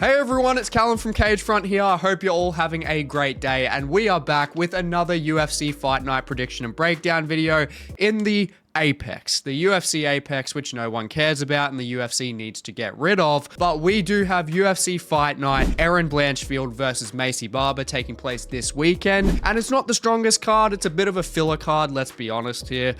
Hey everyone, it's Callum from Cagefront here. I hope you're all having a great day, and we are back with another UFC Fight Night prediction and breakdown video in the Apex. The UFC Apex, which no one cares about and the UFC needs to get rid of. But we do have UFC Fight Night, Erin Blanchfield versus Maycee Barber taking place this weekend. And it's not the strongest card, it's a bit of a filler card, let's be honest here.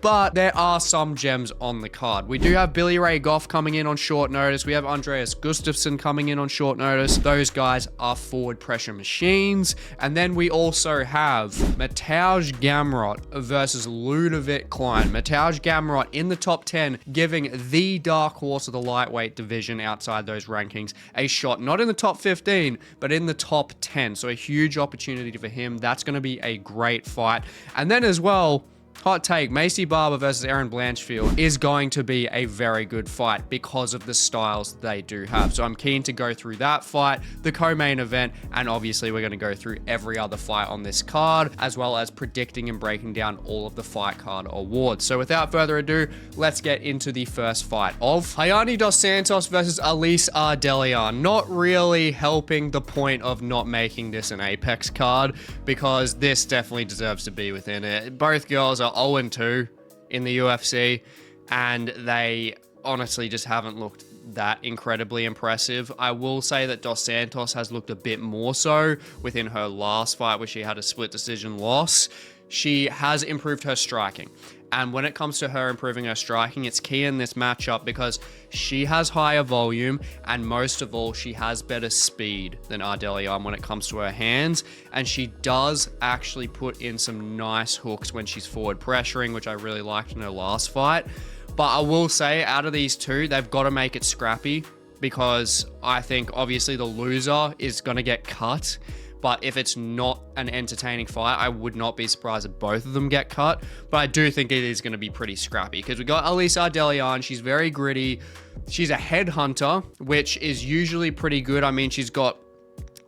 But there are some gems on the card. We do have Billy Ray Goff coming in on short notice. We have Andreas Gustafsson coming in on short notice. Those guys are forward pressure machines. And then we also have Mateusz Gamrot versus Ludovit Klein. Mateusz Gamrot in the top 10, giving the dark horse of the lightweight division outside those rankings a shot. Not in the top 15, but in the top 10. So a huge opportunity for him. That's going to be a great fight. And then as well, hot take, Maycee Barber versus Erin Blanchfield is going to be a very good fight because of the styles they do have. So I'm keen to go through that fight, the co-main event, and obviously we're going to go through every other fight on this card, as well as predicting and breaking down all of the fight card awards. So without further ado, let's get into the first fight of Rayanne dos Santos versus Ardelean. Not really helping the point of not making this an Apex card, because this definitely deserves to be within it. Both girls are 0-2 in the UFC, and they honestly just haven't looked that incredibly impressive. I will say that Dos Santos has looked a bit more so within her last fight, where she had a split decision loss. She has improved her striking. And when it comes to her improving her striking, it's key in this matchup because she has higher volume, and most of all, she has better speed than Ardelean when it comes to her hands. And she does actually put in some nice hooks when she's forward pressuring, which I really liked in her last fight. But I will say, out of these two, they've got to make it scrappy, because I think obviously the loser is going to get cut. But if it's not an entertaining fight, I would not be surprised if both of them get cut. But I do think it is going to be pretty scrappy, because we got Ardelean. She's very gritty. She's a headhunter, which is usually pretty good. I mean, she's got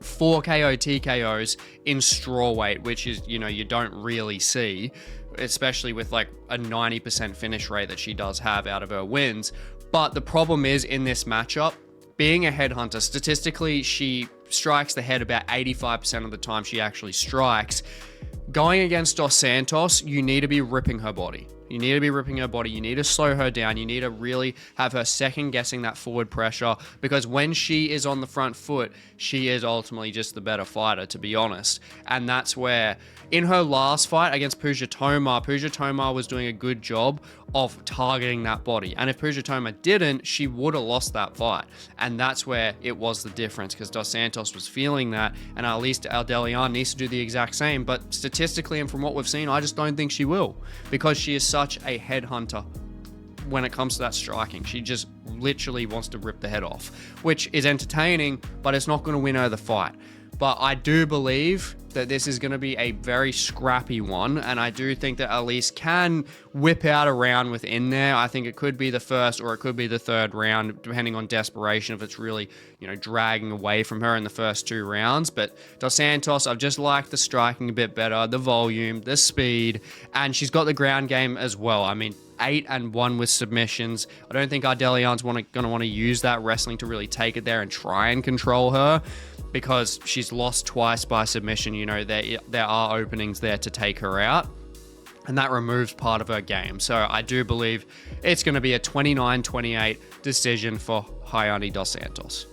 4 KO TKOs in strawweight, which is, you know, you don't really see, especially with like a 90% finish rate that she does have out of her wins. But the problem is, in this matchup, being a headhunter, statistically, she strikes the head about 85% of the time she actually strikes. Going against Dos Santos, you need to be ripping her body. You need to be ripping her body. You need to slow her down. You need to really have her second guessing that forward pressure, because when she is on the front foot, she is ultimately just the better fighter, to be honest. And that's where, in her last fight against Puja Toma was doing a good job of targeting that body. And if Puja Toma didn't, she would have lost that fight. And that's where it was the difference, because Dos Santos was feeling that, and at least Ardelean needs to do the exact same. But statistically, and from what we've seen, I just don't think she will, because she is such a headhunter when it comes to that striking. She just literally wants to rip the head off, which is entertaining, but it's not going to win her the fight. But I do believe that this is going to be a very scrappy one, and I do think that Elise can whip out a round within there. I think it could be the first or it could be the third round, depending on desperation, if it's really, you know, dragging away from her in the first 2 rounds. But Dos Santos, I've just liked the striking a bit better, the volume, the speed, and she's got the ground game as well. I mean, 8-1 with submissions. I don't think Ardelean's going to want to use that wrestling to really take it there and try and control her, because she's lost twice by submission. You know, there are openings there to take her out, and that removes part of her game. So I do believe it's going to be a 29-28 decision for Rayanne dos Santos.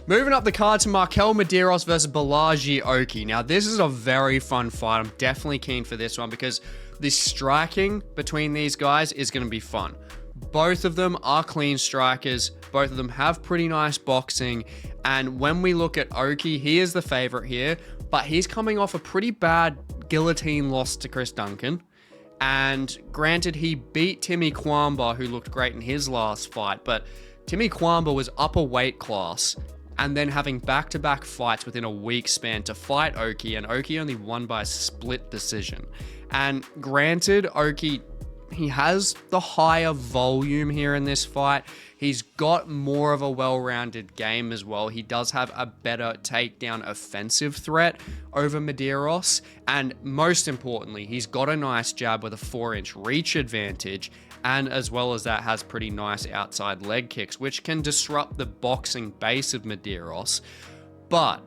Moving up the card to MarQuel Mederos versus Bolaji Oki. Now, this is a very fun fight. I'm definitely keen for this one, because the striking between these guys is going to be fun. Both of them are clean strikers. Both of them have pretty nice boxing. And when we look at Oki, he is the favorite here, but he's coming off a pretty bad guillotine loss to Chris Duncan. And granted, he beat Timmy Kwamba, who looked great in his last fight, but Timmy Kwamba was up a weight class and then having back-to-back fights within a week span to fight Oki, and Oki only won by a split decision. And granted, Oki, he has the higher volume here in this fight. He's got more of a well-rounded game as well. He does have a better takedown offensive threat over Mederos. And most importantly, he's got a nice jab with a 4-inch reach advantage. and as well as that has pretty nice outside leg kicks, which can disrupt the boxing base of Mederos. But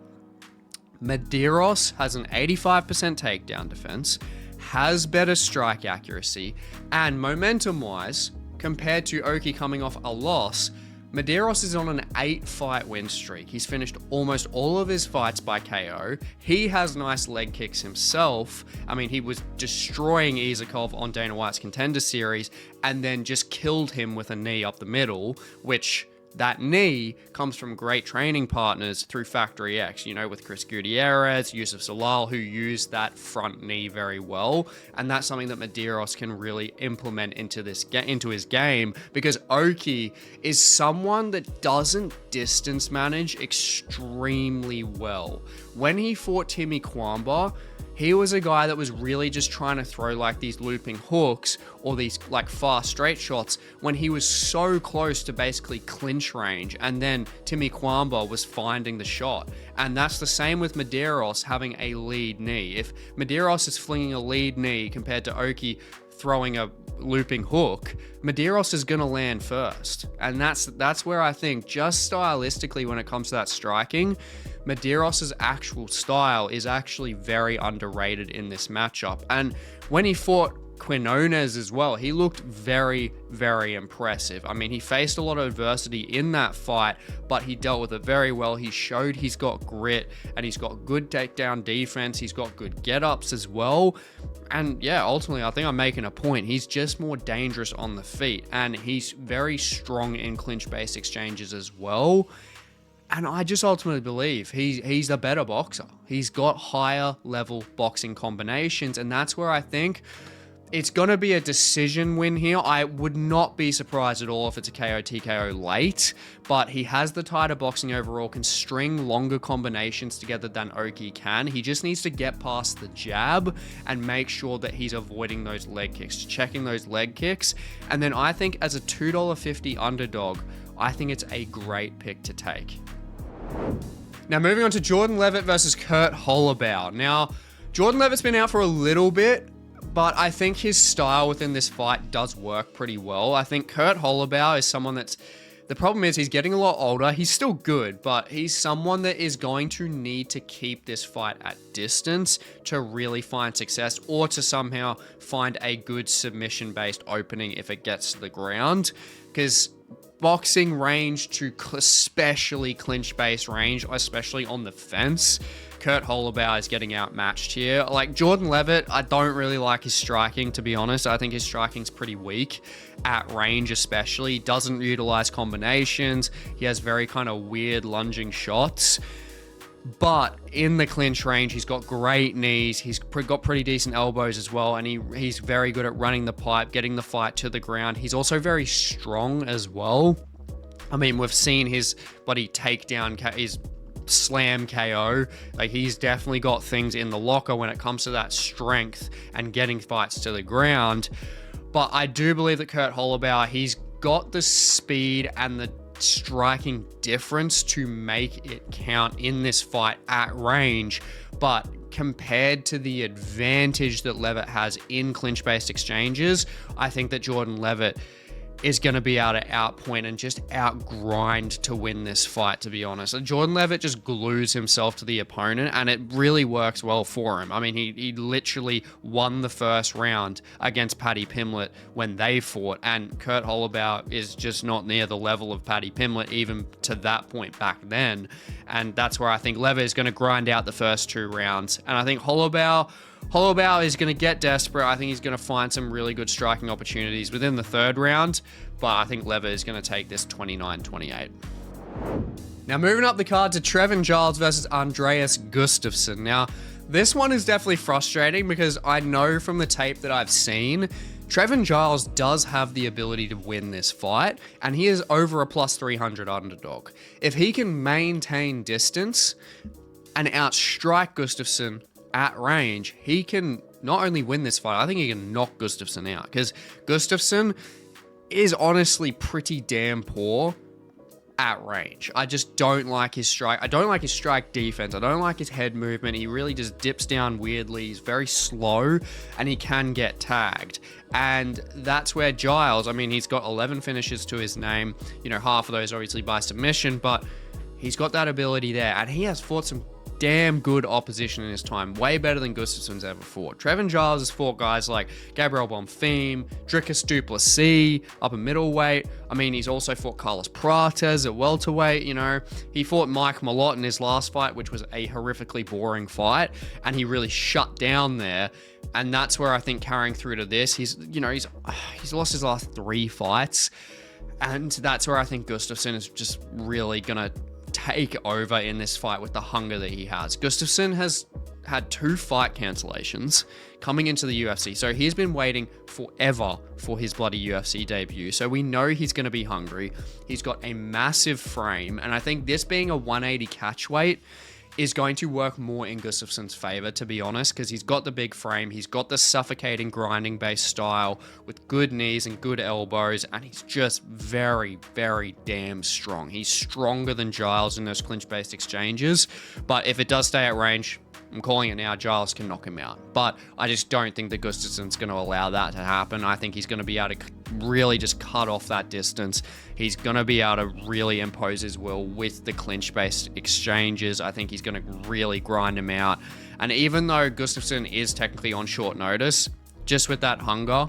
Mederos has an 85% takedown defense, has better strike accuracy, and momentum-wise, compared to Oki coming off a loss, Mederos is on an 8-fight win streak. He's finished almost all of his fights by KO. He has nice leg kicks himself. I mean, he was destroying Izakov on Dana White's Contender Series and then just killed him with a knee up the middle, which that knee comes from great training partners through Factory X, you know, with Chris Gutierrez, Yusuf Zalal, who use that front knee very well. And that's something that Mederos can really implement into his game, because Oki is someone that doesn't distance manage extremely well. When he fought Timmy Kwamba, he was a guy that was really just trying to throw like these looping hooks or these like fast straight shots when he was so close to basically clinch range, and then Timmy Kwamba was finding the shot. And that's the same with Mederos having a lead knee. If Mederos is flinging a lead knee compared to Oki throwing a looping hook, Mederos is going to land first. And that's where I think, just stylistically when it comes to that striking, Mederos' actual style is actually very underrated in this matchup. And when he fought Quinones as well, he looked very, very impressive. I mean, he faced a lot of adversity in that fight, but he dealt with it very well. He showed he's got grit and he's got good takedown defense. He's got good get-ups as well. And yeah, ultimately, I think I'm making a point. He's just more dangerous on the feet, and he's very strong in clinch-based exchanges as well. And I just ultimately believe he's a better boxer. He's got higher level boxing combinations, and that's where I think it's going to be a decision win here. I would not be surprised at all if it's a KO TKO late, but he has the tighter boxing overall, can string longer combinations together than Oki can. He just needs to get past the jab and make sure that he's avoiding those leg kicks, checking those leg kicks. And then I think as a $2.50 underdog, I think it's a great pick to take. Now moving on to Jordan Leavitt versus Kurt Holobaugh. Now, Jordan Leavitt's been out for a little bit, but I think his style within this fight does work pretty well. I think Kurt Holobaugh is someone that's... The problem is he's getting a lot older. He's still good, but he's someone that is going to need to keep this fight at distance to really find success, or to somehow find a good submission-based opening if it gets to the ground. Because boxing range to especially clinch-based range, especially on the fence, Kurt Holobaugh is getting outmatched here. Like Jordan Leavitt, I don't really like his striking, to be honest. I think his striking's pretty weak at range, especially. Doesn't utilize combinations. He has very kind of weird lunging shots. But in the clinch range, he's got great knees. He's got pretty decent elbows as well. And he's very good at running the pipe, getting the fight to the ground. He's also very strong as well. I mean, we've seen his bloody takedown, his slam KO. Like, he's definitely got things in the locker when it comes to that strength and getting fights to the ground. But I do believe that Kurt Holobaugh, he's got the speed and the striking difference to make it count in this fight at range. But compared to the advantage that Leavitt has in clinch-based exchanges, I think that Jordan Leavitt is going to be able to outpoint and just outgrind to win this fight, to be honest. And Jordan Leavitt just glues himself to the opponent, and it really works well for him. I mean, he literally won the first round against Paddy Pimblett when they fought, and Kurt Holobaugh is just not near the level of Paddy Pimblett even to that point back then. And that's where I think Leavitt is going to grind out the first two rounds. And I think Holobaugh is going to get desperate. I think he's going to find some really good striking opportunities within the third round, but I think Leavitt is going to take this 29-28. Now moving up the card to Trevin Giles versus Andreas Gustafsson. Now, this one is definitely frustrating because I know from the tape that I've seen, Trevin Giles does have the ability to win this fight, and he is over a plus 300 underdog. If he can maintain distance and outstrike Gustafsson at range, he can not only win this fight, I think he can knock Gustafsson out, because Gustafsson is honestly pretty damn poor at range. I just don't like his strike. I don't like his strike defense. I don't like his head movement. He really just dips down weirdly. He's very slow and he can get tagged. And that's where Giles, I mean, he's got 11 finishes to his name. You know, half of those obviously by submission, but he's got that ability there. And he has fought some damn good opposition in his time, way better than Gustafsson's ever fought. Trevin Giles has fought guys like Gabriel Bonfim, Dricus Duplessis up a middleweight. I mean, he's also fought Carlos Prates at welterweight, you know. He fought Mike Malott in his last fight, which was a horrifically boring fight, and he really shut down there. And that's where I think carrying through to this, he's lost his last 3 fights, and that's where I think Gustafsson is just really gonna take over in this fight with the hunger that he has. Gustafsson has had 2 fight cancellations coming into the UFC, so he's been waiting forever for his bloody UFC debut. So we know he's going to be hungry. He's got a massive frame, and I think this being a 180 catch weight is going to work more in Gustafsson's favor, to be honest, because he's got the big frame, he's got the suffocating grinding based style with good knees and good elbows, and he's just very, very damn strong. He's stronger than Giles in those clinch based exchanges, but if it does stay at range, I'm calling it now, Giles can knock him out. But I just don't think that Gustafsson's going to allow that to happen. I think he's going to be able to really just cut off that distance. He's going to be able to really impose his will with the clinch-based exchanges. I think he's going to really grind him out. And even though Gustafsson is technically on short notice, just with that hunger,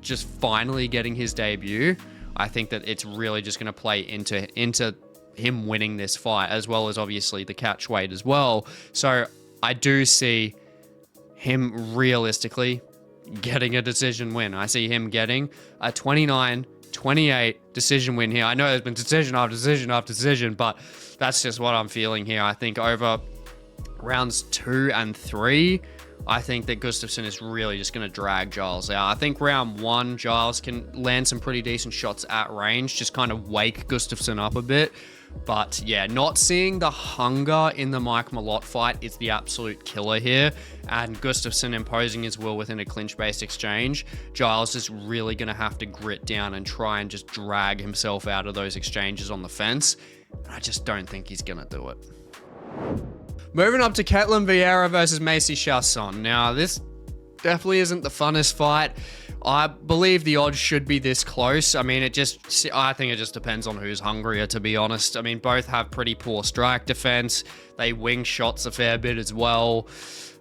just finally getting his debut, I think that it's really just going to play into him winning this fight, as well as obviously the catch weight as well. So I do see him realistically getting a decision win. I see him getting a 29-28 decision win here. I know there's been decision after decision after decision, but that's just what I'm feeling here. I think over rounds 2 and 3, I think that Gustafsson is really just going to drag Giles out. I think round 1, Giles can land some pretty decent shots at range, just kind of wake Gustafsson up a bit. But yeah, not seeing the hunger in the Mike Malott fight is the absolute killer here. And Gustafsson imposing his will within a clinch-based exchange, Giles is really going to have to grit down and try and just drag himself out of those exchanges on the fence. And I just don't think he's going to do it. Moving up to Ketlen Vieira versus Maycee Chiasson. Now, this definitely isn't the funnest fight. I believe the odds should be this close. I mean, I think it just depends on who's hungrier, to be honest. I mean, both have pretty poor strike defense. They wing shots a fair bit as well.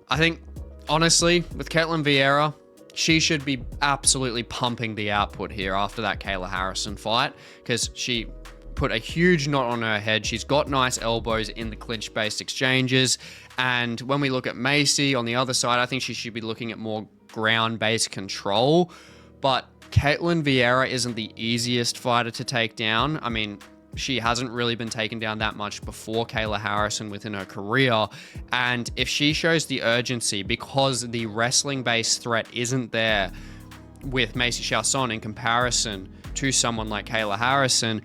I think, honestly, with Ketlen Vieira, she should be absolutely pumping the output here after that Kayla Harrison fight, because she put a huge knot on her head. She's got nice elbows in the clinch-based exchanges. And when we look at Macy on the other side, I think she should be looking at more ground-based control. But Ketlen Vieira isn't the easiest fighter to take down. I mean, she hasn't really been taken down that much before Kayla Harrison within her career. And if she shows the urgency, because the wrestling-based threat isn't there with Maycee Chiasson in comparison to someone like Kayla Harrison,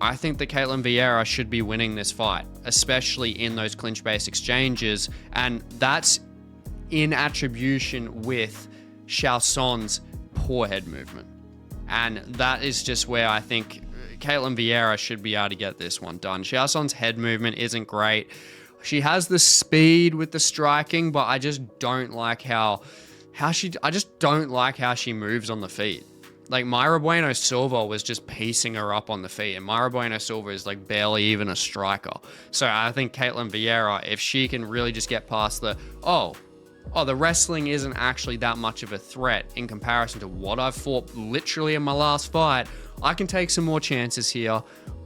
I think that Ketlen Vieira should be winning this fight, especially in those clinch-based exchanges. And that's in attribution with Chiasson's poor head movement. And that is just where I think Ketlen Vieira should be able to get this one done. Chiasson's head movement isn't great. She has the speed with the striking, but I just don't like how she moves on the feet. Like, Mayra Bueno Silva was just piecing her up on the feet, and Mayra Bueno Silva is like barely even a striker. So I think Ketlen Vieira, if she can really just get past the wrestling isn't actually that much of a threat in comparison to what I've fought literally in my last fight, I can take some more chances here.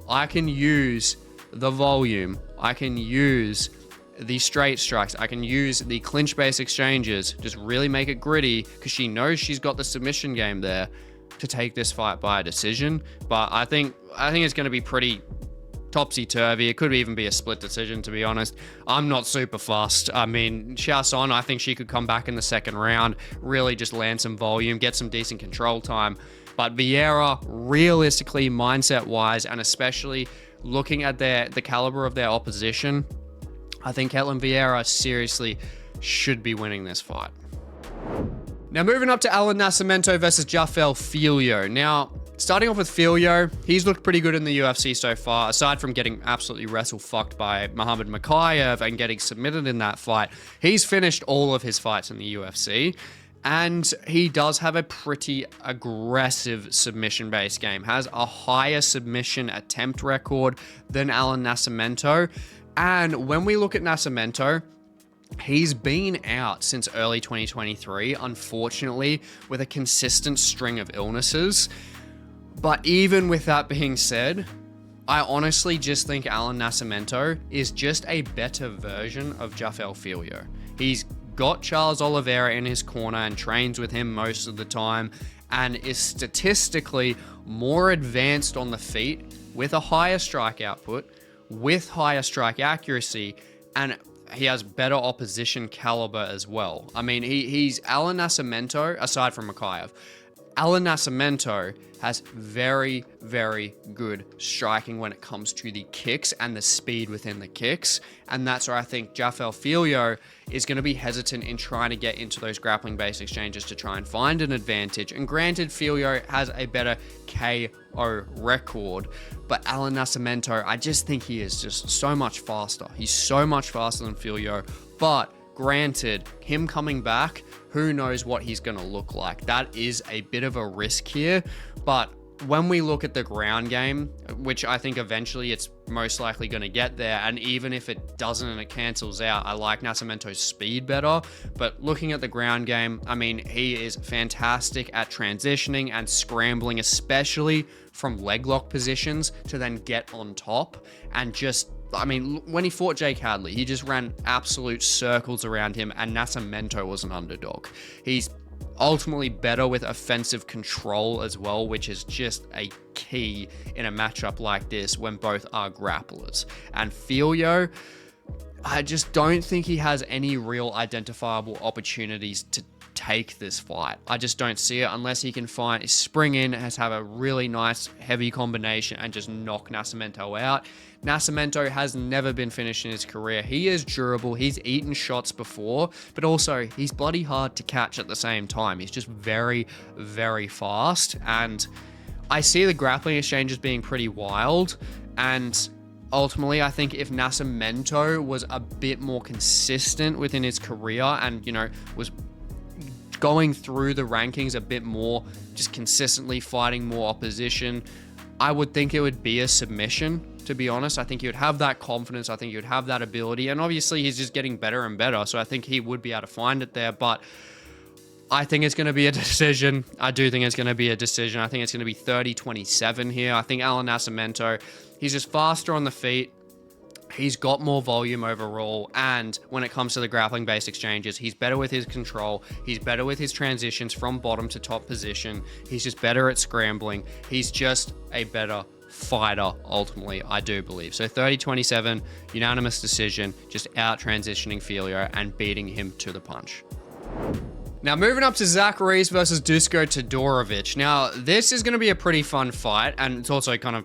I can use the volume. I can use the straight strikes. I can use the clinch-based exchanges. Just really make it gritty, because she knows she's got the submission game there to take this fight by a decision. But I think it's going to be pretty topsy-turvy. It could even be a split decision, to be honest. I'm not super fussed. I mean, Chiasson, I think she could come back in the second round, really just land some volume, get some decent control time. But Vieira, realistically, mindset-wise, and especially looking at the caliber of their opposition, I think Ketlen Vieira seriously should be winning this fight. Now, moving up to Allan Nascimento versus Jafel Filho. Now, Starting off with Filho, he's looked pretty good in the UFC so far, aside from getting absolutely wrestle-fucked by Muhammad Mokaev and getting submitted in that fight. He's finished all of his fights in the UFC, and he does have a pretty aggressive submission-based game, has a higher submission attempt record than Allan Nascimento. And when we look at Nascimento, he's been out since early 2023, unfortunately, with a consistent string of illnesses. But even with that being said, I honestly just think Allan Nascimento is just a better version of Jafel Filho. He's got Charles Oliveira in his corner and trains with him most of the time, and is statistically more advanced on the feet with a higher strike output, with higher strike accuracy, and he has better opposition caliber as well. I mean, he's Allan Nascimento, aside from Mokaev. Allan Nascimento has very, very good striking when it comes to the kicks and the speed within the kicks. And that's where I think Jafel Filho is going to be hesitant in trying to get into those grappling-based exchanges to try and find an advantage. And granted, Filho has a better KO record, but Allan Nascimento, I just think he is just so much faster. He's so much faster than Filho, but granted, him coming back, who knows what he's going to look like. That is a bit of a risk here, but when we look at the ground game, which I think eventually it's most likely going to get there, and even if it doesn't and it cancels out, I like Nascimento's speed better. But looking at the ground game, I mean, he is fantastic at transitioning and scrambling, especially from leg lock positions to then get on top and just, I mean, when he fought Jake Hadley, he just ran absolute circles around him, and Nascimento was an underdog. He's ultimately better with offensive control as well, which is just a key in a matchup like this when both are grapplers. And Filho, I just don't think he has any real identifiable opportunities to take this fight. I just don't see it unless he can spring in, have a really nice heavy combination and just knock Nascimento out. Nascimento has never been finished in his career. He is durable. He's eaten shots before, but also he's bloody hard to catch at the same time. He's just very, very fast. And I see the grappling exchanges being pretty wild. And ultimately, I think if Nascimento was a bit more consistent within his career and, was going through the rankings a bit more, just consistently fighting more opposition, I would think it would be a submission, to be honest. I think he would have that confidence. I think he would have that ability. And obviously, he's just getting better and better. So I think he would be able to find it there. But I think it's going to be a decision. I do think it's going to be a decision. I think it's going to be 30-27 here. I think Allan Nascimento, he's just faster on the feet. He's got more volume overall, and when it comes to the grappling-based exchanges, he's better with his control. He's better with his transitions from bottom to top position. He's just better at scrambling. He's just a better fighter, ultimately, I do believe. So 30-27, unanimous decision, just out-transitioning Filho and beating him to the punch. Now, moving up to Zach Reese versus Dusko Todorovic. Now, this is going to be a pretty fun fight, and it's also kind of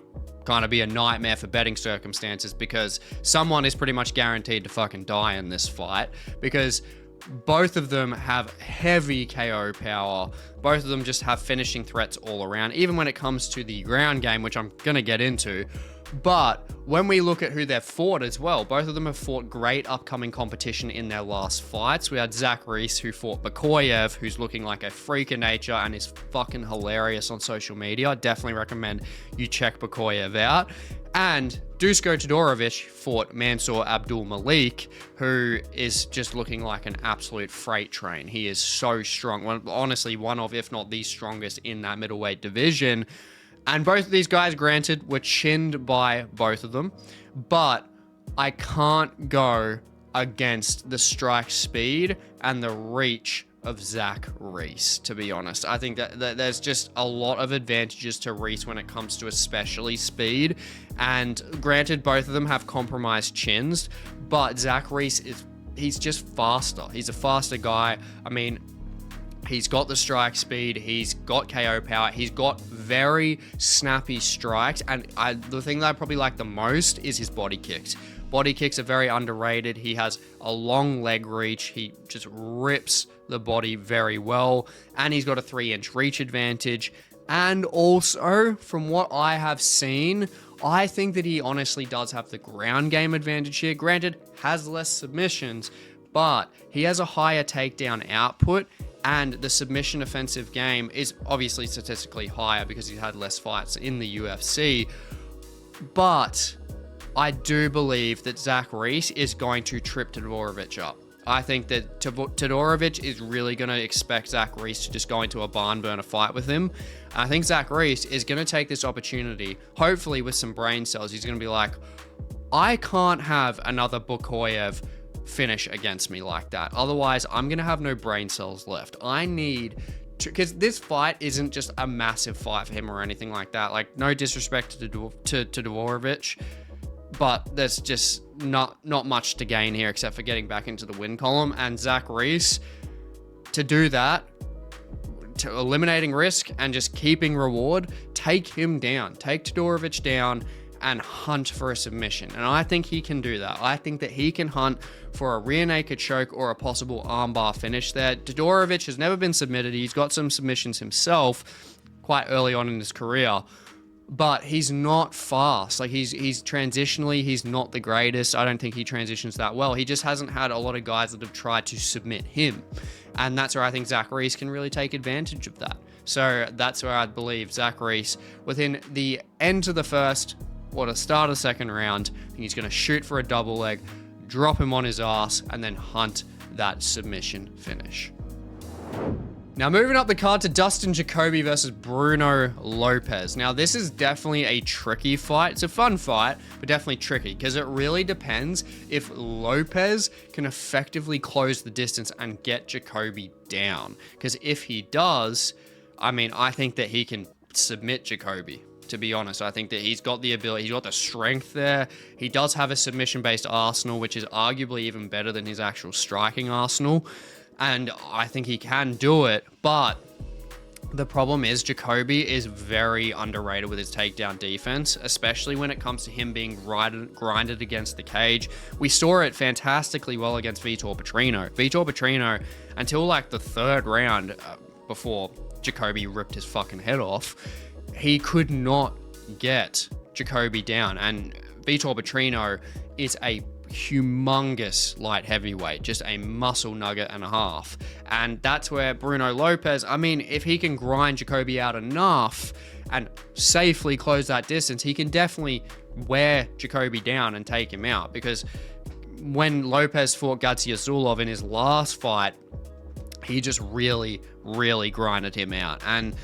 be a nightmare for betting circumstances because someone is pretty much guaranteed to fucking die in this fight because both of them have heavy KO power. Both of them just have finishing threats all around, even when it comes to the ground game, which I'm going to get into. But when we look at who they've fought as well, both of them have fought great upcoming competition in their last fights. We had Zach Reese, who fought Bakoyev, who's looking like a freak of nature and is fucking hilarious on social media. I definitely recommend you check Bakoyev out. And Dusko Todorovic fought Mansour Abdul Malik, who is just looking like an absolute freight train. He is so strong. Honestly, one of, if not the strongest in that middleweight division. And both of these guys, granted, were chinned by both of them, but I can't go against the strike speed and the reach of Zach Reese, to be honest. I think that there's just a lot of advantages to Reese when it comes to especially speed. And granted, both of them have compromised chins, but Zach Reese he's just faster. He's a faster guy. I mean, he's got the strike speed, he's got KO power, he's got very snappy strikes, and the thing that I probably like the most is his body kicks. Body kicks are very underrated. He has a long leg reach, he just rips the body very well, and he's got a 3-inch reach advantage. And also, from what I have seen, I think that he honestly does have the ground game advantage here. Granted, has less submissions, but he has a higher takedown output, and the submission offensive game is obviously statistically higher because he's had less fights in the UFC. But I do believe that Zach Reese is going to trip Todorovic up. I think that Todorovic is really going to expect Zach Reese to just go into a barn burner fight with him. I think Zach Reese is going to take this opportunity, hopefully with some brain cells. He's going to be like, I can't have another Bukoyev finish against me like that. Otherwise, I'm going to have no brain cells left. I need to, because this fight isn't just a massive fight for him or anything like that. Like, no disrespect to Todorovic, but there's just not much to gain here except for getting back into the win column. And Zach Reese, to do that, to eliminating risk and just keeping reward, take him down, take Todorovic down and hunt for a submission. And I think he can do that. I think that he can hunt for a rear naked choke or a possible armbar finish there. Todorovic has never been submitted. He's got some submissions himself quite early on in his career, but he's not fast. Like, he's transitionally, he's not the greatest. I don't think he transitions that well. He just hasn't had a lot of guys that have tried to submit him. And that's where I think Zach Reese can really take advantage of that. So that's where I believe Zach Reese, within the end of the first or the start of the second round, I think he's going to shoot for a double leg, drop him on his ass, and then hunt that submission finish. Now, moving up the card to Dustin Jacoby versus Bruno Lopez. Now, this is definitely a tricky fight. It's a fun fight, but definitely tricky because it really depends if Lopez can effectively close the distance and get Jacoby down. Because if he does, I mean, I think that he can submit Jacoby. To be honest, I think that he's got the ability, he's got the strength there. He does have a submission-based arsenal, which is arguably even better than his actual striking arsenal. And I think he can do it, but the problem is Jacoby is very underrated with his takedown defense, especially when it comes to him being grinded against the cage. We saw it fantastically well against Vitor Petrino. Vitor Petrino, until like the third round, before Jacoby ripped his fucking head off, he could not get Jacoby down. And Vitor Petrino is a humongous light heavyweight, just a muscle nugget and a half. And that's where Bruno Lopez, I mean, if he can grind Jacoby out enough and safely close that distance, he can definitely wear Jacoby down and take him out. Because when Lopez fought Gaziazulov in his last fight, he just really grinded him out. And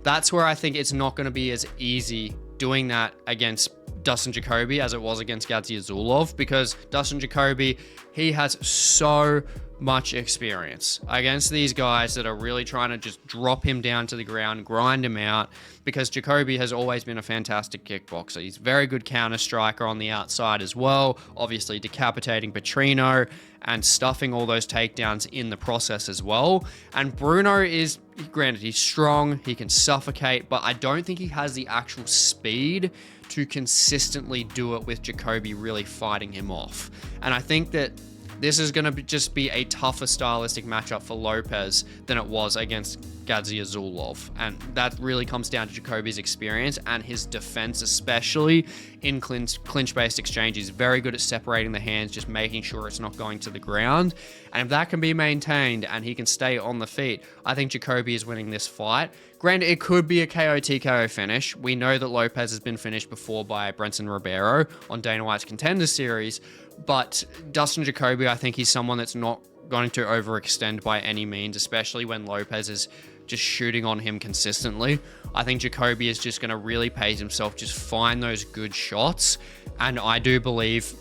that's where I think it's not going to be as easy doing that against Dustin Jacoby as it was against Gaziazulov, because Dustin Jacoby, he has so much experience against these guys that are really trying to just drop him down to the ground, grind him out, because Jacoby has always been a fantastic kickboxer. He's a very good counter striker on the outside as well, obviously decapitating Petrino and stuffing all those takedowns in the process as well. And Bruno is, granted, he's strong, he can suffocate, but I don't think he has the actual speed to consistently do it with Jacoby really fighting him off. And I think that this is going to just be a tougher stylistic matchup for Lopez than it was against Gaziazulov. And that really comes down to Jacoby's experience and his defense, especially in clinch-based exchange. He's very good at separating the hands, just making sure it's not going to the ground. And if that can be maintained and he can stay on the feet, I think Jacoby is winning this fight. Granted, it could be a KO TKO finish. We know that Lopez has been finished before by Brenton Ribeiro on Dana White's Contender Series, but Dustin Jacoby, I think he's someone that's not going to overextend by any means, especially when Lopez is just shooting on him consistently. I think Jacoby is just going to really pace himself, just find those good shots, and I do believe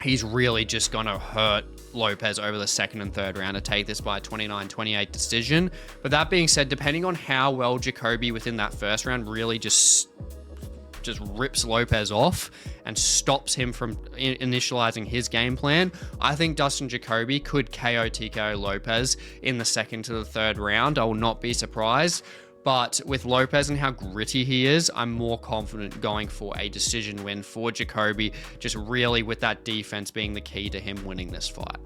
he's really just going to hurt Lopez over the second and third round to take this by a 29-28 decision. But that being said, depending on how well Jacoby within that first round really just rips Lopez off and stops him from initializing his game plan, I think Dustin Jacoby could KO TKO Lopez in the second to the third round. I will not be surprised. But with Lopez and how gritty he is, I'm more confident going for a decision win for Jacoby, just really with that defense being the key to him winning this fight.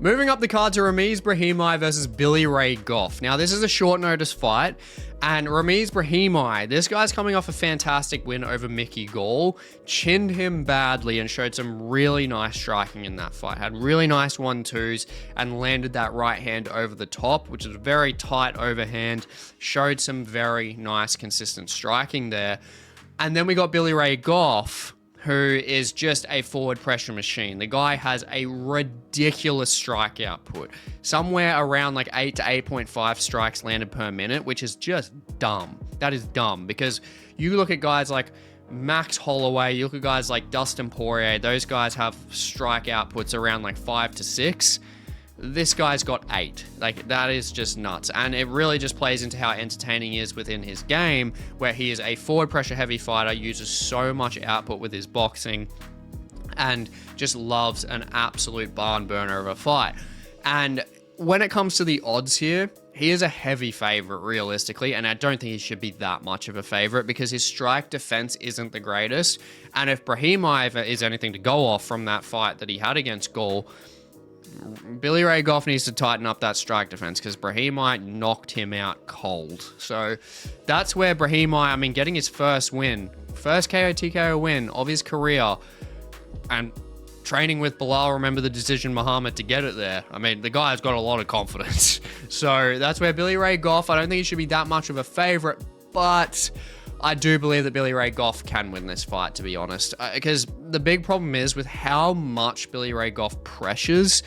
Moving up the card to Ramiz Brahimaj versus Billy Ray Goff. Now, this is a short notice fight, and Ramiz Brahimaj, this guy's coming off a fantastic win over Mickey Gall, chinned him badly and showed some really nice striking in that fight. Had really nice 1-2s and landed that right hand over the top, which is a very tight overhand, showed some very nice consistent striking there. And then we got Billy Ray Goff, who is just a forward pressure machine. The guy has a ridiculous strike output, somewhere around like 8 to 8.5 strikes landed per minute, which is just dumb. That is dumb, because you look at guys like Max Holloway, you look at guys like Dustin Poirier, those guys have strike outputs around like 5 to 6. This guy's got 8. Like, that is just nuts. And it really just plays into how entertaining he is within his game, where he is a forward pressure heavy fighter, uses so much output with his boxing, and just loves an absolute barn burner of a fight. And when it comes to the odds here, he is a heavy favorite realistically, and I don't think he should be that much of a favorite because his strike defense isn't the greatest. And if Brahimaj is anything to go off from that fight that he had against Gall, Billy Ray Goff needs to tighten up that strike defense because Brahimaj knocked him out cold. So that's where Brahimaj, I mean, getting his first win, first KO TKO win of his career, and training with Bilal, remember the decision Muhammad to get it there. I mean, the guy's got a lot of confidence. So that's where Billy Ray Goff, I don't think he should be that much of a favorite, but I do believe that Billy Ray Goff can win this fight, to be honest. Because the big problem is with how much Billy Ray Goff pressures,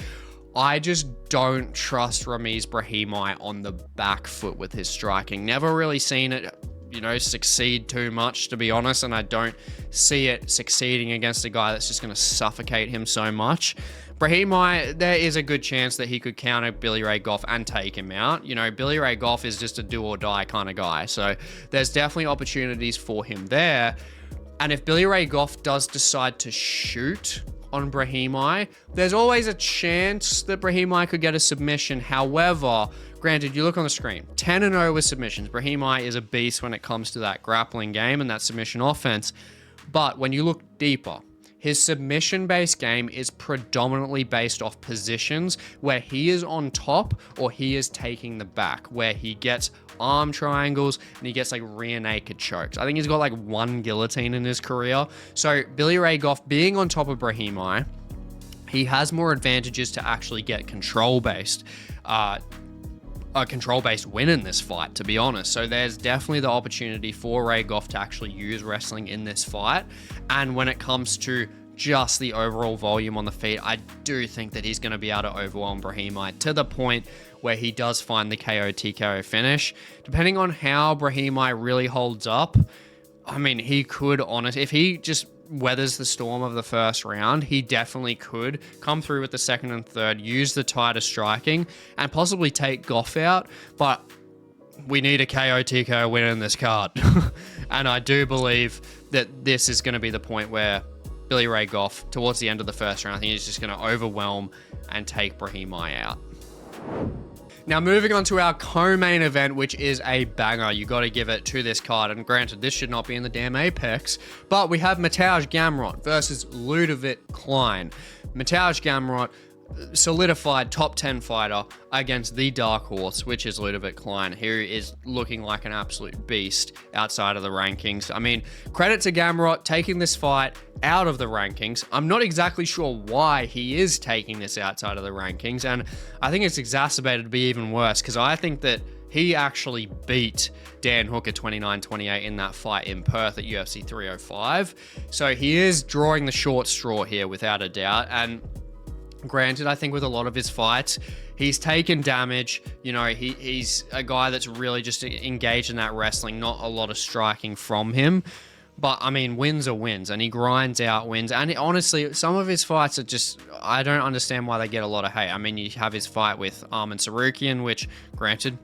I just don't trust Ramiz Brahimaj on the back foot with his striking. Never really seen it, succeed too much, to be honest, and I don't see it succeeding against a guy that's just going to suffocate him so much. Brahimaj, there is a good chance that he could counter Billy Ray Goff and take him out. Billy Ray Goff is just a do or die kind of guy, so there's definitely opportunities for him there. And if Billy Ray Goff does decide to shoot on Brahimaj, there's always a chance that Brahimaj could get a submission. However, granted, you look on the screen, 10-0 with submissions. Brahimaj is a beast when it comes to that grappling game and that submission offense. But when you look deeper, his submission-based game is predominantly based off positions where he is on top or he is taking the back, where he gets arm triangles and he gets like rear naked chokes. I think he's got like 1 guillotine in his career. So Billy Ray Goff being on top of Brahimaj, he has more advantages to actually get control-based win in this fight, to be honest. So there's definitely the opportunity for Ray Goff to actually use wrestling in this fight. And when it comes to just the overall volume on the feet, I do think that he's going to be able to overwhelm Brahimaj to the point where he does find the KO TKO finish. Depending on how Brahimaj really holds up, I mean, he could, honestly, if he just weathers the storm of the first round, he definitely could come through with the second and third, use the tighter striking, and possibly take Goff out. But we need a KO TKO winner in this card. And I do believe that this is going to be the point where Billy Ray Goff, towards the end of the first round, I think he's just going to overwhelm and take Brahimaj out. Now, moving on to our co-main event, which is a banger. You got to give it to this card. And granted, this should not be in the damn Apex, but we have Mateusz Gamrot versus Ludovit Klein. Mateusz Gamrot, solidified top 10 fighter against the dark horse, which is Ludovit Klein, who is looking like an absolute beast outside of the rankings. I mean, credit to Gamrot taking this fight out of the rankings. I'm not exactly sure why he is taking this outside of the rankings, and I think it's exacerbated to be even worse because I think that he actually beat Dan Hooker 29-28 in that fight in Perth at UFC 305. So he is drawing the short straw here without a doubt. And granted, I think with a lot of his fights, he's taken damage. He's a guy that's really just engaged in that wrestling, not a lot of striking from him. But, I mean, wins are wins, and he grinds out wins. And honestly, some of his fights are just, I don't understand why they get a lot of hate. I mean, you have his fight with Arman Tsarukyan, which, granted,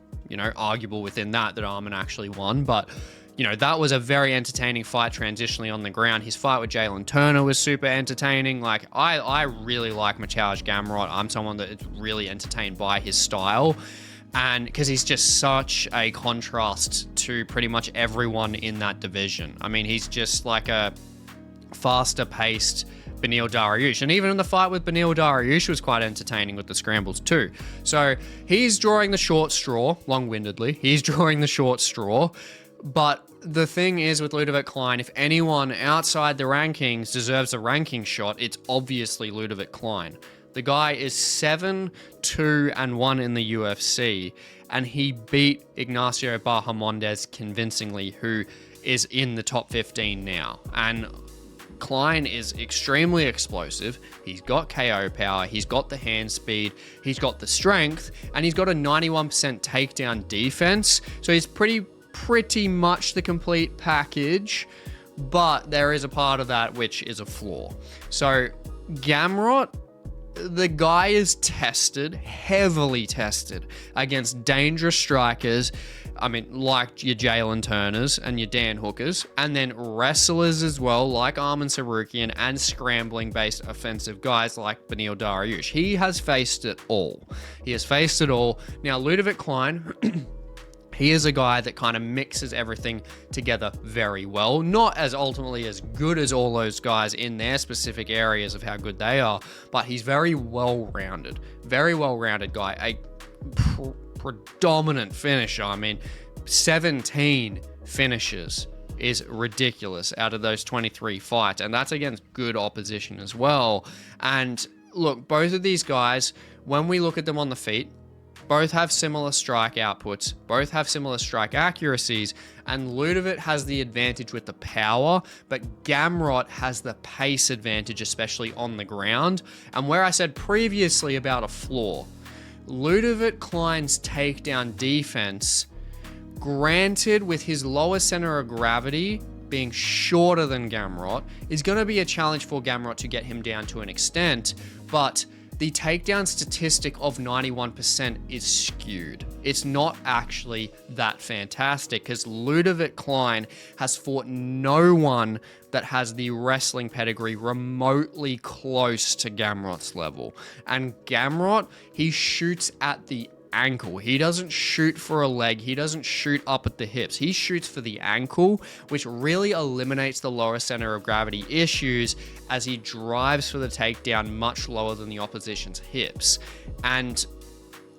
arguable within that Arman actually won. But, that was a very entertaining fight transitionally on the ground. His fight with Jalen Turner was super entertaining. Like, I really like Mateusz Gamrot. I'm someone that is really entertained by his style. And because he's just such a contrast to pretty much everyone in that division. I mean, he's just like a faster paced Beneil Dariush. And even in the fight with Beneil Dariush was quite entertaining with the scrambles too. So he's drawing the short straw, long-windedly. He's drawing the short straw. But the thing is with Ludovit Klein, if anyone outside the rankings deserves a ranking shot, it's obviously Ludovit Klein. The guy is 7-2-1 in the UFC, and he beat Ignacio Bahamondes convincingly, who is in the top 15 now. And Klein is extremely explosive. He's got KO power, he's got the hand speed, he's got the strength, and he's got a 91% takedown defense. So he's pretty much the complete package, but there is a part of that which is a flaw. So Gamrot, the guy is tested, heavily tested against dangerous strikers. I mean, like your Jalen Turners and your Dan Hookers, and then wrestlers as well, like Arman Sarukian, and scrambling-based offensive guys like Beneil Dariush. He has faced it all. He has faced it all. Now, Ludovit Klein, he is a guy that kind of mixes everything together very well. Not as ultimately as good as all those guys in their specific areas of how good they are, but he's very well-rounded guy. A predominant finisher. I mean, 17 finishes is ridiculous out of those 23 fights, and that's against good opposition as well. And look, both of these guys, when we look at them on the feet, both have similar strike outputs, both have similar strike accuracies, and Ludovit has the advantage with the power, but Gamrot has the pace advantage, especially on the ground. And where I said previously about a flaw, Ludovit Klein's takedown defense, granted with his lower center of gravity being shorter than Gamrot, is going to be a challenge for Gamrot to get him down to an extent, but the takedown statistic of 91% is skewed. It's not actually that fantastic because Ludovit Klein has fought no one that has the wrestling pedigree remotely close to Gamrot's level. And Gamrot, he shoots at the ankle. He doesn't shoot for a leg. He doesn't shoot up at the hips. He shoots for the ankle, which really eliminates the lower center of gravity issues as he drives for the takedown much lower than the opposition's hips. And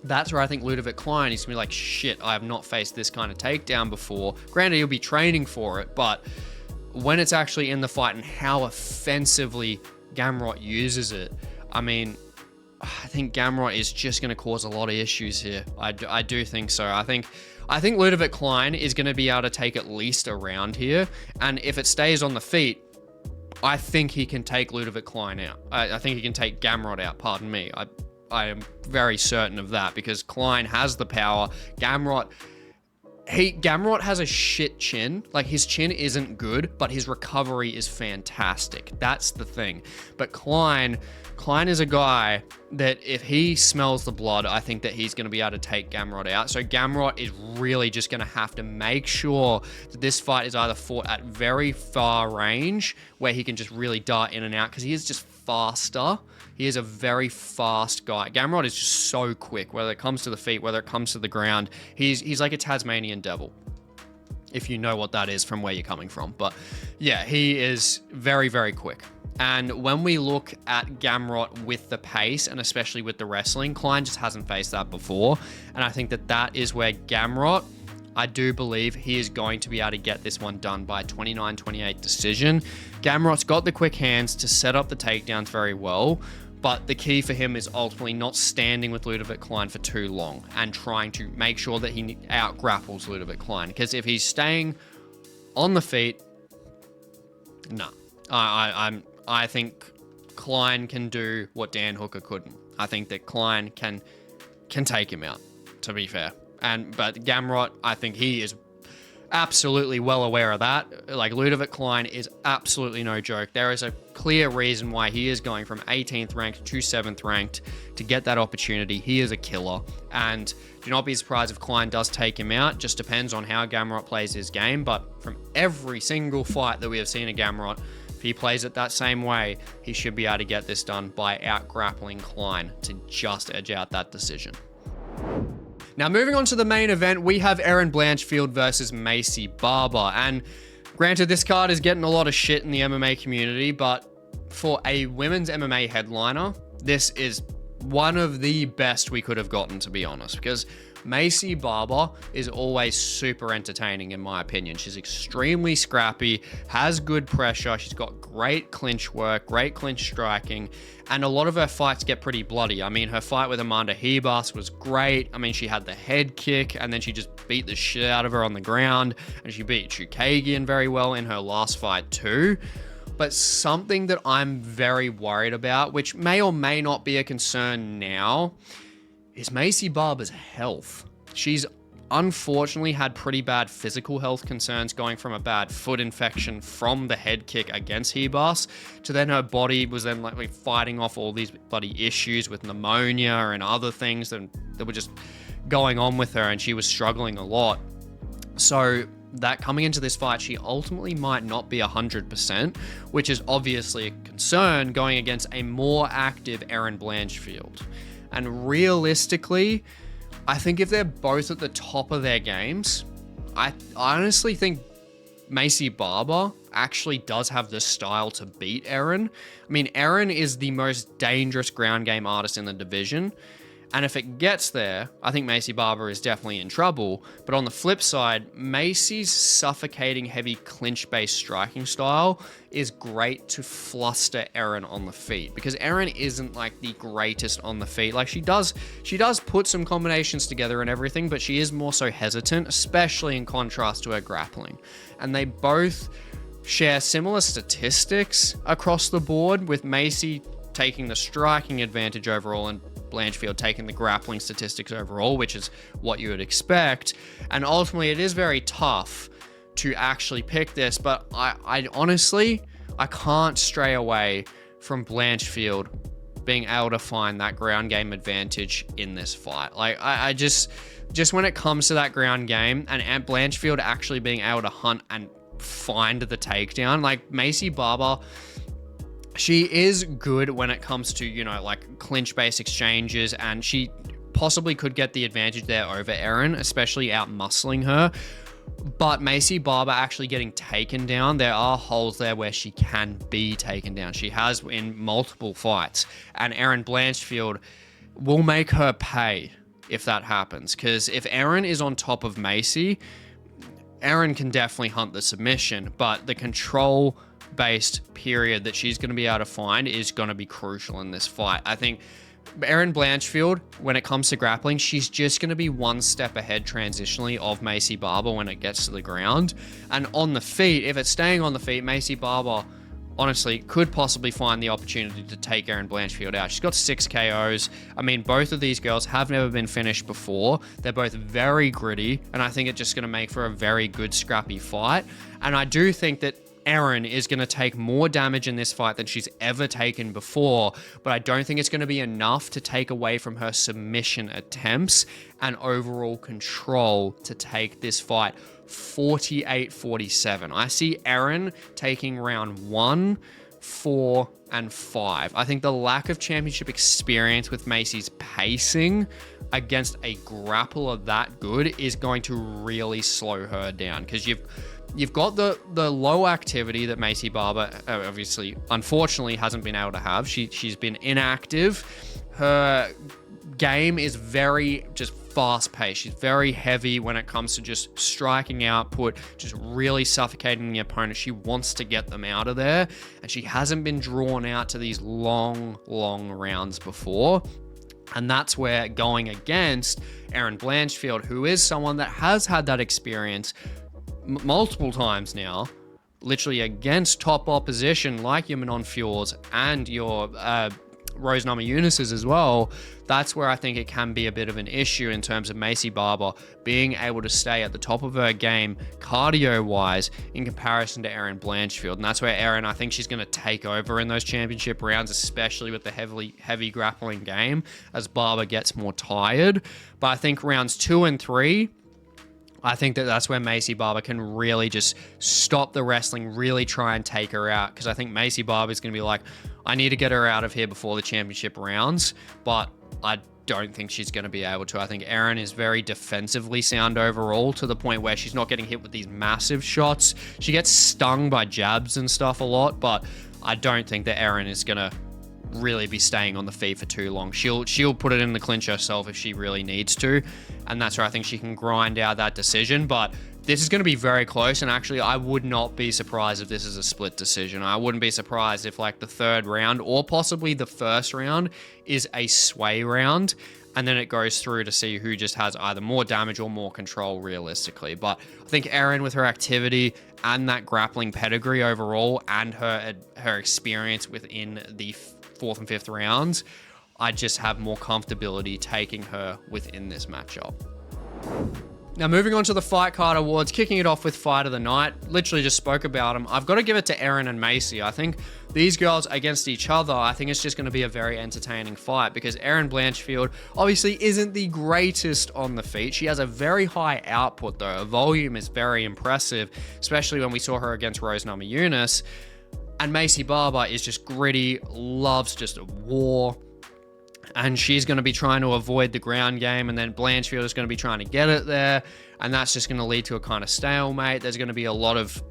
that's where I think Ludovit Klein is going to be like, shit, I have not faced this kind of takedown before. Granted, he'll be training for it, but when it's actually in the fight and how offensively Gamrot uses it, I mean, I think Gamrot is just going to cause a lot of issues here. I do think so. I think Ludovit Klein is going to be able to take at least a round here. And if it stays on the feet, I think he can take Ludovit Klein out. I think he can take Gamrot out, pardon me. I am very certain of that because Klein has the power. Gamrot has a shit chin. Like, his chin isn't good, but his recovery is fantastic. That's the thing. But Klein is a guy that if he smells the blood, I think that he's going to be able to take Gamrot out. So Gamrot is really just going to have to make sure that this fight is either fought at very far range where he can just really dart in and out because he is just faster. He is a very fast guy. Gamrot is just so quick, whether it comes to the feet, whether it comes to the ground. He's like a Tasmanian devil, if you know what that is from where you're coming from. But yeah, he is very, very quick. And when we look at Gamrot with the pace, and especially with the wrestling, Klein just hasn't faced that before. And I think that is where Gamrot, I do believe he is going to be able to get this one done by 29-28 decision. Gamrot's got the quick hands to set up the takedowns very well, but the key for him is ultimately not standing with Ludovit Klein for too long and trying to make sure that he out-grapples Ludovit Klein. Because if he's staying on the feet, no. I think Klein can do what Dan Hooker couldn't. I think that Klein can take him out, to be fair. But Gamrot, I think he is absolutely well aware of that. Like, Ludovit Klein is absolutely no joke. There is a clear reason why he is going from 18th ranked to 7th ranked to get that opportunity. He is a killer. And do not be surprised if Klein does take him out. Just depends on how Gamrot plays his game. But from every single fight that we have seen of Gamrot, if he plays it that same way, he should be able to get this done by out-grappling Klein to just edge out that decision. Now, moving on to the main event, we have Erin Blanchfield versus Maycee Barber. And granted, this card is getting a lot of shit in the MMA community, but for a women's MMA headliner, this is one of the best we could have gotten, to be honest, because Maycee Barber is always super entertaining in my opinion. She's extremely scrappy, has good pressure, she's got great clinch work, great clinch striking, and a lot of her fights get pretty bloody. I mean, her fight with Amanda Ribas was great. I mean, she had the head kick, and then she just beat the shit out of her on the ground, and she beat Chukagian very well in her last fight too. But something that I'm very worried about, which may or may not be a concern now, is Maycee Barber's health. She's unfortunately had pretty bad physical health concerns, going from a bad foot infection from the head kick against Ribas to then her body was then like fighting off all these bloody issues with pneumonia and other things that were just going on with her, and she was struggling a lot. So that coming into this fight, she ultimately might not be 100%, which is obviously a concern going against a more active Erin Blanchfield. And realistically, I think if they're both at the top of their games, I honestly think Maycee Barber actually does have the style to beat Erin. I mean, Erin is the most dangerous ground game artist in the division. And if it gets there, I think Maycee Barber is definitely in trouble. But on the flip side, Macy's suffocating heavy clinch-based striking style is great to fluster Erin on the feet, because Erin isn't like the greatest on the feet. Like she does put some combinations together and everything, but she is more so hesitant, especially in contrast to her grappling. And they both share similar statistics across the board, with Macy taking the striking advantage overall and Blanchfield taking the grappling statistics overall, which is what you would expect. And ultimately, it is very tough to actually pick this, but I honestly, I can't stray away from Blanchfield being able to find that ground game advantage in this fight. Like, I just when it comes to that ground game and Blanchfield actually being able to hunt and find the takedown, like Maycee Barber, she is good when it comes to, you know, like clinch-based exchanges, and she possibly could get the advantage there over Erin, especially out-muscling her. But Maycee Barber actually getting taken down, there are holes there where she can be taken down. She has in multiple fights, and Erin Blanchfield will make her pay if that happens. Because if Erin is on top of Macy, Erin can definitely hunt the submission, but the control-based period that she's going to be able to find is going to be crucial in this fight. I think Erin Blanchfield, when it comes to grappling, she's just going to be one step ahead transitionally of Maycee Barber when it gets to the ground. And on the feet, if it's staying on the feet, Maycee Barber honestly could possibly find the opportunity to take Erin Blanchfield out. She's got 6 KOs. I mean, both of these girls have never been finished before. They're both very gritty, and I think it's just going to make for a very good scrappy fight. And I do think that Erin is going to take more damage in this fight than she's ever taken before, but I don't think it's going to be enough to take away from her submission attempts and overall control to take this fight 48-47. I see Erin taking round 1, 4, and 5. I think the lack of championship experience with Macy's pacing against a grappler that good is going to really slow her down, because you've got the low activity that Maycee Barber obviously, unfortunately, hasn't been able to have. She's been inactive. Her game is very just fast-paced. She's very heavy when it comes to just striking output, just really suffocating the opponent. She wants to get them out of there, and she hasn't been drawn out to these long rounds before. And that's where going against Erin Blanchfield, who is someone that has had that experience multiple times now, literally against top opposition like your Manon Fiords and your Rose Namajunas as well, that's where I think it can be a bit of an issue in terms of Maycee Barber being able to stay at the top of her game cardio-wise in comparison to Erin Blanchfield. And that's where Erin, I think she's going to take over in those championship rounds, especially with the heavy grappling game as Barber gets more tired. But I think rounds 2 and 3, I think that's where Maycee Barber can really just stop the wrestling, really try and take her out. Because I think Maycee Barber is going to be like, I need to get her out of here before the championship rounds. But I don't think she's going to be able to. I think Erin is very defensively sound overall, to the point where she's not getting hit with these massive shots. She gets stung by jabs and stuff a lot, but I don't think that Erin is going to really be staying on the feet for too long. She'll put it in the clinch herself if she really needs to, and that's where I think she can grind out that decision. But this is going to be very close, and actually I would not be surprised if this is a split decision. I wouldn't be surprised if like the third round or possibly the first round is a sway round, and then it goes through to see who just has either more damage or more control realistically. But I think Erin, with her activity and that grappling pedigree overall and her experience within the fourth and fifth rounds, I just have more comfortability taking her within this matchup. Now, moving on to the Fight Card Awards, kicking it off with Fight of the Night. Literally just spoke about them. I've got to give it to Erin and Macy. I think these girls against each other, I think it's just going to be a very entertaining fight because Erin Blanchfield obviously isn't the greatest on the feet. She has a very high output though. Her volume is very impressive, especially when we saw her against Rose Namajunas. And Maycee Barber is just gritty, loves just a war. And she's going to be trying to avoid the ground game, and then Blanchfield is going to be trying to get it there, and that's just going to lead to a kind of stalemate. There's going to be a lot of,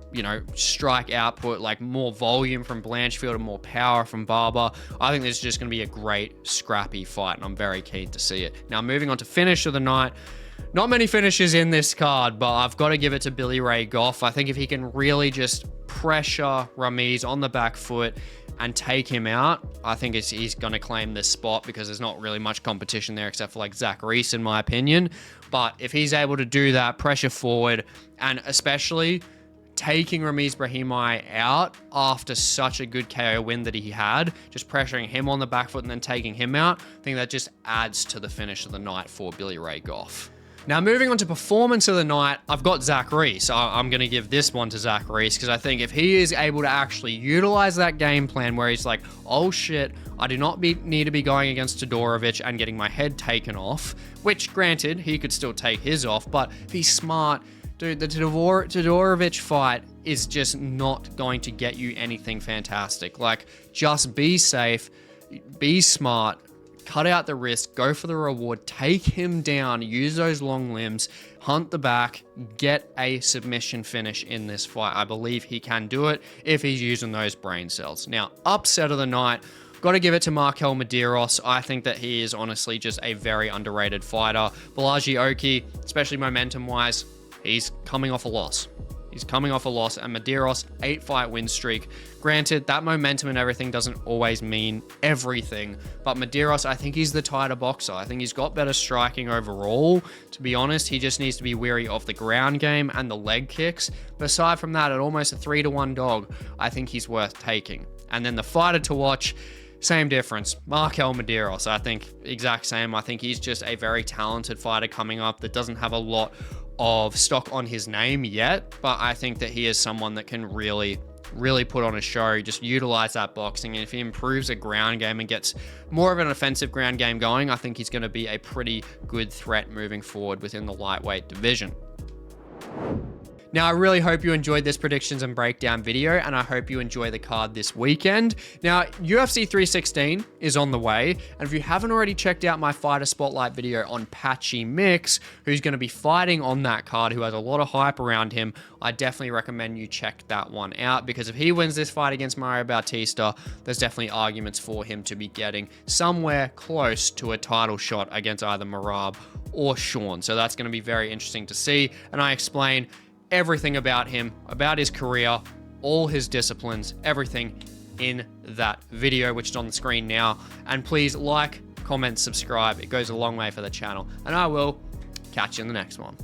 strike output, like more volume from Blanchfield and more power from Barber. I think this is just going to be a great, scrappy fight, and I'm very keen to see it. Now, moving on to finish of the night. Not many finishes in this card, but I've got to give it to Billy Ray Goff. I think if he can really just pressure Ramiz on the back foot and take him out, I think he's going to claim this spot because there's not really much competition there except for like Zach Reese, in my opinion. But if he's able to do that, pressure forward, and especially taking Ramiz Brahimaj out after such a good KO win that he had, just pressuring him on the back foot and then taking him out, I think that just adds to the finish of the night for Billy Ray Goff. Now, moving on to performance of the night, I've got Zach Reese. I'm going to give this one to Zach Reese because I think if he is able to actually utilize that game plan where he's like, oh shit, I do not need to be going against Todorovic and getting my head taken off, which granted, he could still take his off, but if he's smart, dude, the Todorovic fight is just not going to get you anything fantastic. Like, just be safe, be smart, cut out the risk, go for the reward, take him down, use those long limbs, hunt the back, get a submission finish in this fight. I believe he can do it if he's using those brain cells. Now, upset of the night, got to give it to MarQuel Mederos. I think that he is honestly just a very underrated fighter. Bolaji Oki, especially momentum-wise, he's coming off a loss. He's coming off a loss, and Mederos, 8-fight win streak. Granted, that momentum and everything doesn't always mean everything, but Mederos, I think he's the tighter boxer. I think he's got better striking overall. To be honest, he just needs to be wary of the ground game and the leg kicks. But aside from that, at almost a 3-1 dog, I think he's worth taking. And then the fighter to watch, same difference. MarQuel Mederos, I think exact same. I think he's just a very talented fighter coming up that doesn't have a lot of stock on his name yet, but I think that he is someone that can really put on a show, just utilize that boxing, and if he improves a ground game and gets more of an offensive ground game going, I think he's going to be a pretty good threat moving forward within the lightweight division. Now, I really hope you enjoyed this predictions and breakdown video, and I hope you enjoy the card this weekend. Now, UFC 316 is on the way, and if you haven't already checked out my fighter spotlight video on Patchy Mix, who's going to be fighting on that card, who has a lot of hype around him, I definitely recommend you check that one out, because if he wins this fight against Mario Bautista, there's definitely arguments for him to be getting somewhere close to a title shot against either Merab or Sean. So that's going to be very interesting to see, and I explain everything about him, about his career, all his disciplines, everything in that video, which is on the screen now. And please like, comment, subscribe. It goes a long way for the channel. And I will catch you in the next one.